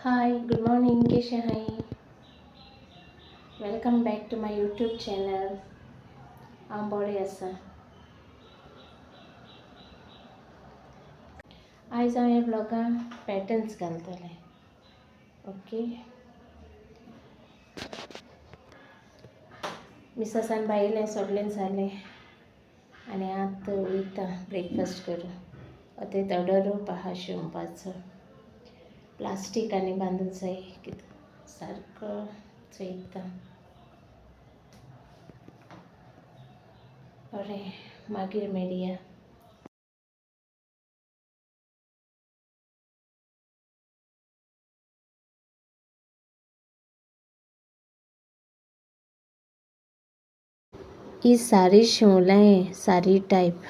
हाय, good morning. कशे हाय? Welcome back to my YouTube channel. हांव बरें आसा. आयज हांव ह्या ब्लॉगान पॅटर्न्स घालतलें. ओके. मिसेसान भायलें सोडलें जालें आनी आतां वयता ब्रेकफास्ट करून. आतां थोडो रोप आहा शिंवपाचो. प्लास्टीक आनी बांदूंक जाय कितें सारको चोयता. बरें, मागीर मेळया. ही साडी शिवलां, साडी टायप.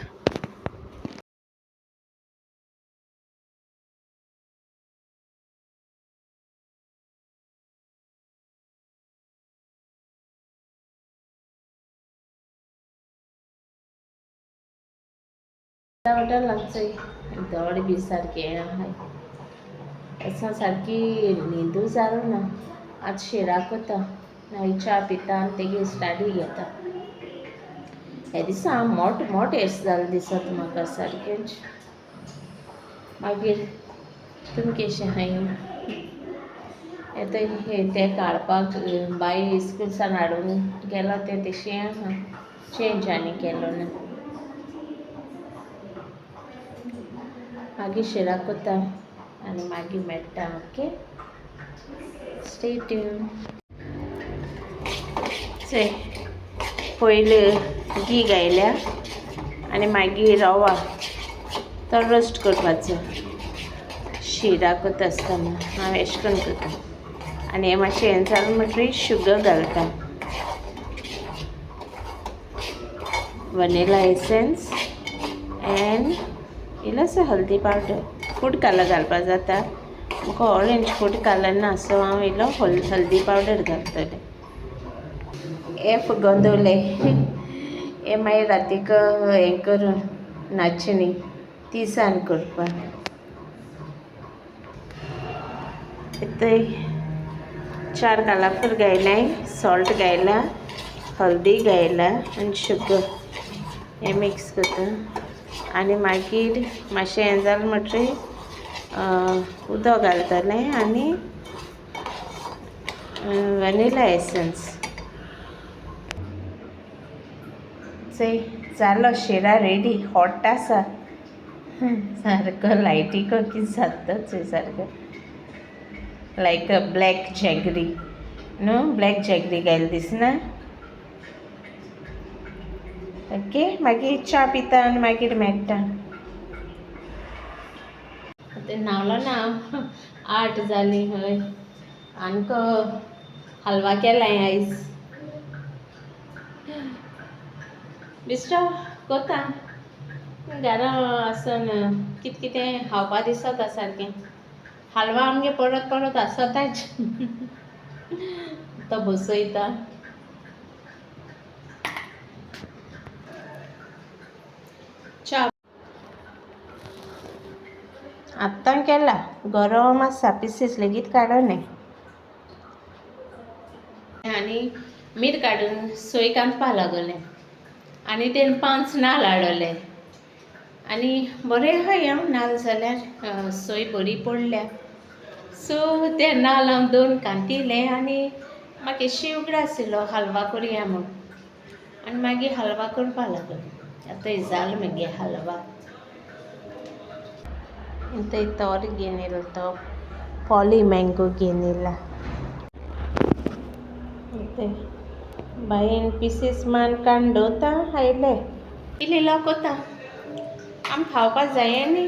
ऑर्डर लागचोय दोड बी सारकें आहाय. असां सारकी न्हिदू जाल ना. आतां शिरा कोता नाल्यार च्या पिता आनी तेगे स्टाडी घेता. हे दिसा मोठ एश जाल दिसता म्हाका सारकेंच. मागीर तुमी केशें हाय? ते काडपाक बाय स्कूलसान हाडून गेलो तें तेशें आहा. चेंज आनी केलो ना. मागीर शिरा कोता आनी मागीर मेळटा. Okay, stay tune. चोय, पयलीं घी घायल्या आनी मागीर रवा तो रोस्ट करपाचो. शिरा कोता आसतना हांव एशें करून करता. आनी हें मातशें हें जालें म्हणटरीर शुगर घालता. वनिला एसेन्स एंड इल्लोसो हल्दी पावडर. फूड कलर घालपा जाता. म्हाका ऑरेंज फूड कलर ना, सो हांव इल्लो हल्दी पावडर घालतलें. हे गोंदवलें हे मागीर रातीक हें करून नाचणी तिसान करपाक. इतय 4 कालाफूल घायलाय, सॉल्ट घायला, हल्दी घायला आनी शुगर हें मिक्स करता. आनी मागीर मातशें हें जालें म्हणटरीर उदक घालतलें आनी वनिला एसेन्स. चोय, जालो शिरा रेडी. हॉट आसा सारको लायटीको कितें जाता चोय सारको लायक ब्लॅक जॅगरी न्हू. ब्लॅक जॅगरी घायल दिसना. ओके, मागीर च्या पिता आनी मागीर मेळटा. आतां न्हांवलो ना हांव. 8 जालीं हय. आनीक हलवा केलाय आयज. बिश्टो कोता घरा आसन कितें कितें खावपा दिसता सारकें. हलवा आमगे परत परत आसताच. तो बसयता. च्या आत्तां केला. गरम आसा. पिसीस लेगीत काडोन आनी मीठ काडून सोय कांतपा लागोलें. आनी तें 5 नाल्ल हाडले. आनी बरें आहाय नाल्ल जाल्यार सोय बरी पडल्या. सो ते नाल्ल हांव 2 कांतिले आनी म्हाका एशी उगडास येयलो हलवा करया म्हूण. आनी मागीर हलवा करपा लागोलें. आतां जालो मगे हलवा. इंतय तोर घेवन येयलो तो पॉली मँगो घेवन येयला. बायेन पिसीस मान काडून दवरता आयले. इल्लो कोता आम खावपा जाये न्ही.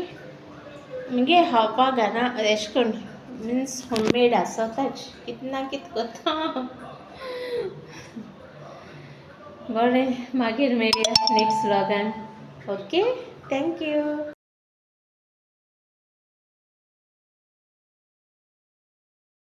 मगे खावपा घरा एशें करून मिन्स होममेड आसताच. कितें ना कितें कोता. बरें, मागीर मेळया नेक्स्ट व्लॉगान. Okay, thank you.